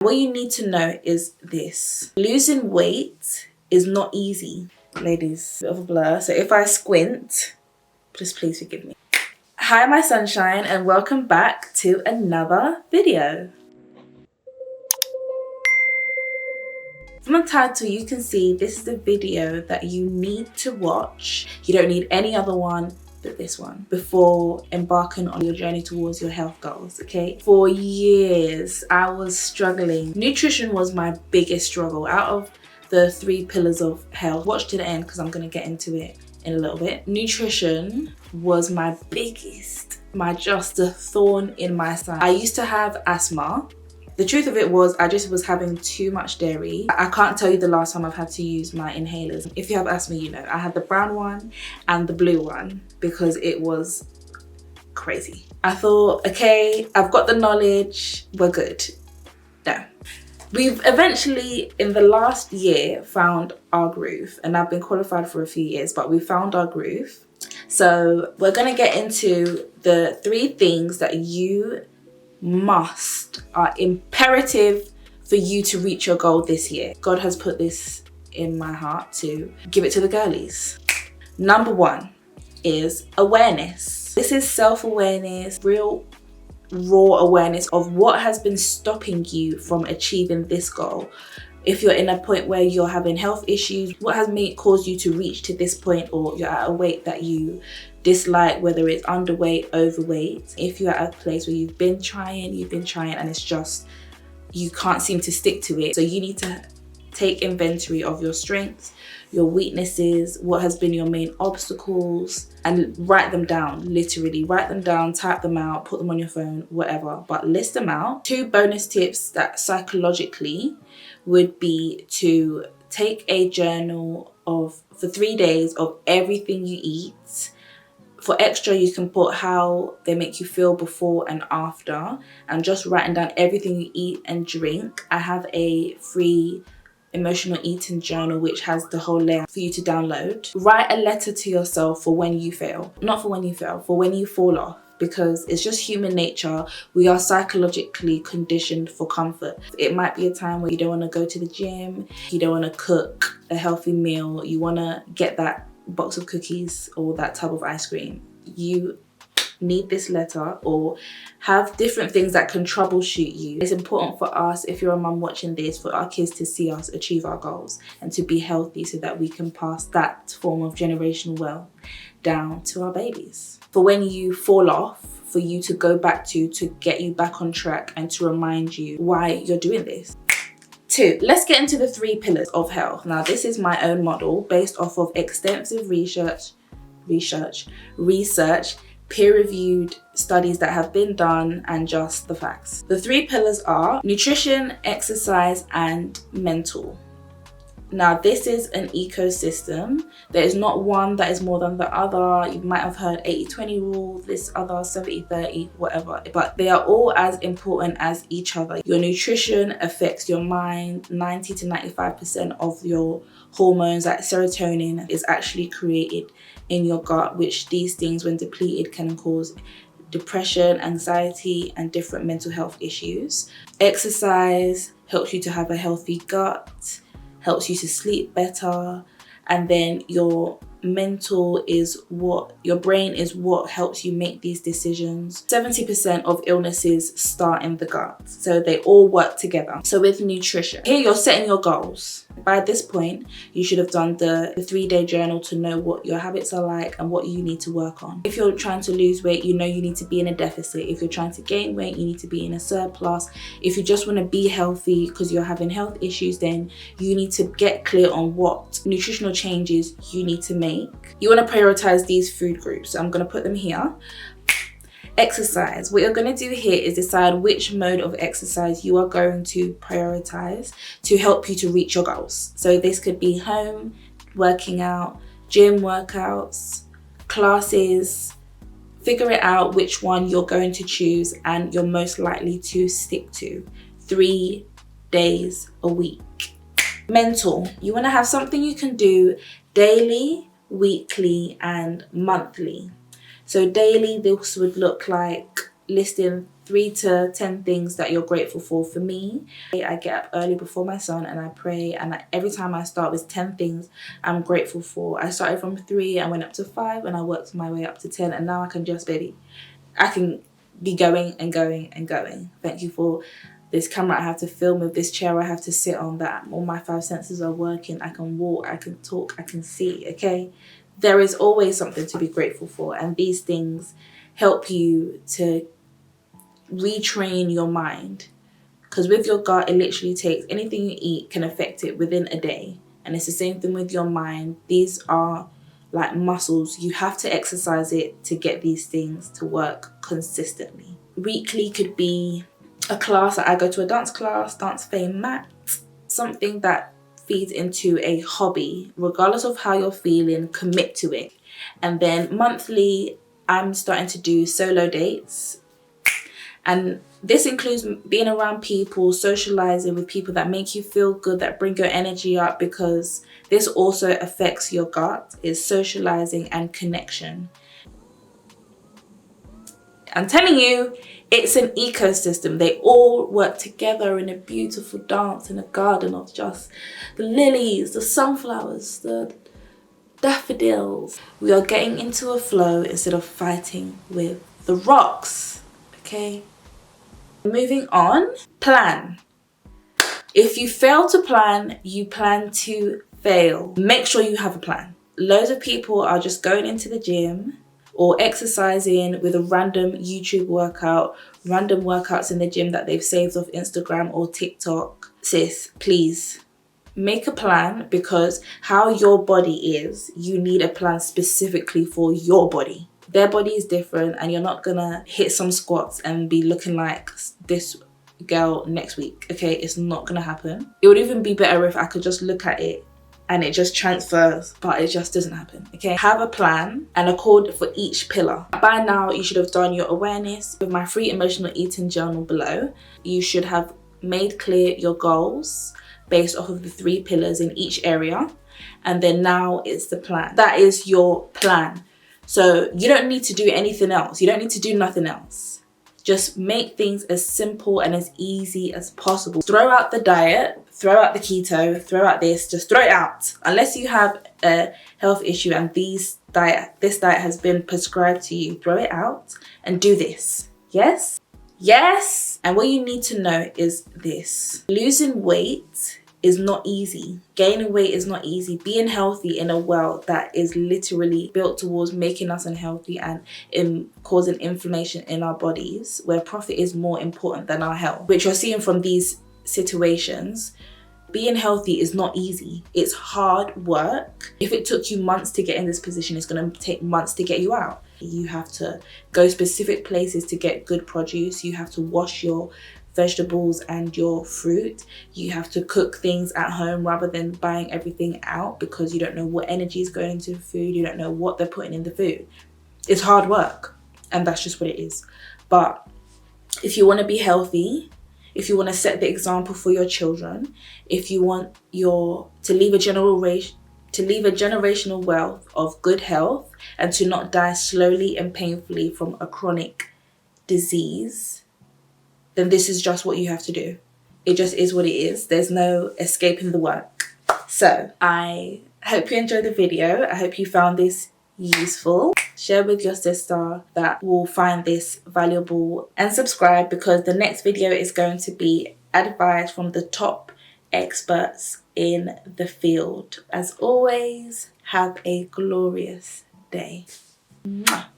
What you need to know is this. Losing weight is not easy, ladies. Bit of a blur. So if I squint, just please forgive me. Hi, my sunshine, and welcome back to another video. From the title, you can see this is the video that you need to watch. You don't need any other one but this one before embarking on your journey towards your health goals, okay? For years, I was struggling. Nutrition was my biggest struggle. Out of the 3 pillars of health, watch to the end because I'm going to get into it in a little bit. Nutrition was my biggest, just a thorn in my side. I used to have asthma. The truth of it was I just was having too much dairy. I can't tell you the last time I've had to use my inhalers. If you have asthma, you know. I had the brown one and the blue one because it was crazy. I thought, okay, I've got the knowledge, we're good. No. We've eventually, in the last year, found our groove. And I've been qualified for a few years, but we found our groove. So we're gonna get into the 3 things that are imperative for you to reach your goal this year. God has put this in my heart to give it to the girlies. Number 1 is awareness. This is self-awareness, real raw awareness of what has been stopping you from achieving this goal. If you're in a point where you're having health issues, what has caused you to reach to this point, or you're at a weight that you dislike, whether it's underweight, overweight. If you're at a place where you've been trying and it's just, you can't seem to stick to it. So you need to take inventory of your strengths, your weaknesses, what has been your main obstacles, and write them down, literally. Write them down, type them out, put them on your phone, whatever, but list them out. 2 bonus tips that psychologically would be to take a journal for 3 days of everything you eat. For extra, you can put how they make you feel before and after, and just writing down everything you eat and drink. I have a free emotional eating journal which has the whole layout for you to download. Write a letter to yourself for when you fail. Not for when you fail, for when you fall off, because it's just human nature. We are psychologically conditioned for comfort. It might be a time where you don't want to go to the gym, you don't want to cook a healthy meal, you want to get that box of cookies or that tub of ice cream. You need this letter, or have different things that can troubleshoot you. It's important for us, if you're a mum watching this, for our kids to see us achieve our goals and to be healthy so that we can pass that form of generational wealth down to our babies. For when you fall off, for you to go back to get you back on track and to remind you why you're doing this. 2, let's get into the 3 pillars of health. Now, this is my own model based off of extensive research, peer-reviewed studies that have been done, and just the facts. The 3 pillars are nutrition, exercise, and mental. Now, this is an ecosystem. There is not one that is more than the other. You might have heard 80-20 rule, this other 70-30, whatever. But they are all as important as each other. Your nutrition affects your mind. 90 to 95% of your hormones, like serotonin, is actually created in your gut, which these things, when depleted, can cause depression, anxiety, and different mental health issues. Exercise helps you to have a healthy gut, helps you to sleep better, and then your mental is what, your brain is what helps you make these decisions. 70% of illnesses start in the gut, so they all work together. So with nutrition, here you're setting your goals. By this point, you should have done the 3-day journal to know what your habits are like and what you need to work on. If you're trying to lose weight, you know you need to be in a deficit. If you're trying to gain weight, you need to be in a surplus. If you just want to be healthy because you're having health issues, then you need to get clear on what nutritional changes you need to make. You want to prioritize these food groups. So I'm going to put them here. Exercise. What you're going to do here is decide which mode of exercise you are going to prioritize to help you to reach your goals. So this could be home working out, gym workouts, classes. Figure it out which one you're going to choose and you're most likely to stick to. 3 days a week. Mental. You want to have something you can do daily, weekly, and monthly. So daily, this would look like listing 3 to 10 things that you're grateful for. For me, I get up early before my son and I pray, and every time I start with 10 things I'm grateful for. I started from 3, I went up to 5, and I worked my way up to 10, and now I can be going and going and going. Thank you for this camera I have to film with, this chair I have to sit on, that all my 5 senses are working. I can walk, I can talk, I can see, okay? There is always something to be grateful for, and these things help you to retrain your mind. Because with your gut, it literally takes, anything you eat can affect it within a day. And it's the same thing with your mind. These are like muscles. You have to exercise it to get these things to work consistently. Weekly could be a class. I go to a dance class, Dance Fame Mat, something that feeds into a hobby. Regardless of how you're feeling, commit to it. And then monthly, I'm starting to do solo dates. And this includes being around people, socializing with people that make you feel good, that bring your energy up, because this also affects your gut, is socializing and connection. I'm telling you, it's an ecosystem. They all work together in a beautiful dance in a garden of just the lilies, the sunflowers, the daffodils. We are getting into a flow instead of fighting with the rocks, okay? Moving on, plan. If you fail to plan, you plan to fail. Make sure you have a plan. Loads of people are just going into the gym or exercising with a random YouTube workout, random workouts in the gym that they've saved off Instagram or TikTok. Sis, please make a plan, because how your body is, you need a plan specifically for your body. Their body is different, and you're not gonna hit some squats and be looking like this girl next week, okay? It's not gonna happen. It would even be better if I could just look at it and it just transfers, but it just doesn't happen, okay? Have a plan and a code for each pillar. By now, you should have done your awareness. With my free emotional eating journal below, you should have made clear your goals based off of the 3 pillars in each area. And then now it's the plan. That is your plan. So you don't need to do anything else. You don't need to do nothing else. Just make things as simple and as easy as possible. Throw out the diet, throw out the keto, throw out this, just throw it out. Unless you have a health issue and this diet has been prescribed to you, throw it out and do this. Yes? Yes? And what you need to know is this. Losing weight is not easy. Gaining weight is not easy. Being healthy in a world that is literally built towards making us unhealthy and causing inflammation in our bodies, where profit is more important than our health, which you're seeing from these situations. Being healthy is not easy. It's hard work. If it took you months to get in this position, it's going to take months to get you out. You have to go specific places to get good produce. You have to wash your vegetables and your fruit. You have to cook things at home rather than buying everything out, because you don't know what energy is going into the food. You don't know what they're putting in the food. It's hard work, and that's just what it is. But if you want to be healthy, if you want to set the example for your children, if you want to leave a generational wealth of good health and to not die slowly and painfully from a chronic disease, then this is just what you have to do. It just is what it is. There's no escaping the work. So I hope you enjoyed the video. I hope you found this useful. Share with your sister that will find this valuable, and subscribe, because the next video is going to be advice from the top experts in the field. As always, have a glorious day. Mwah.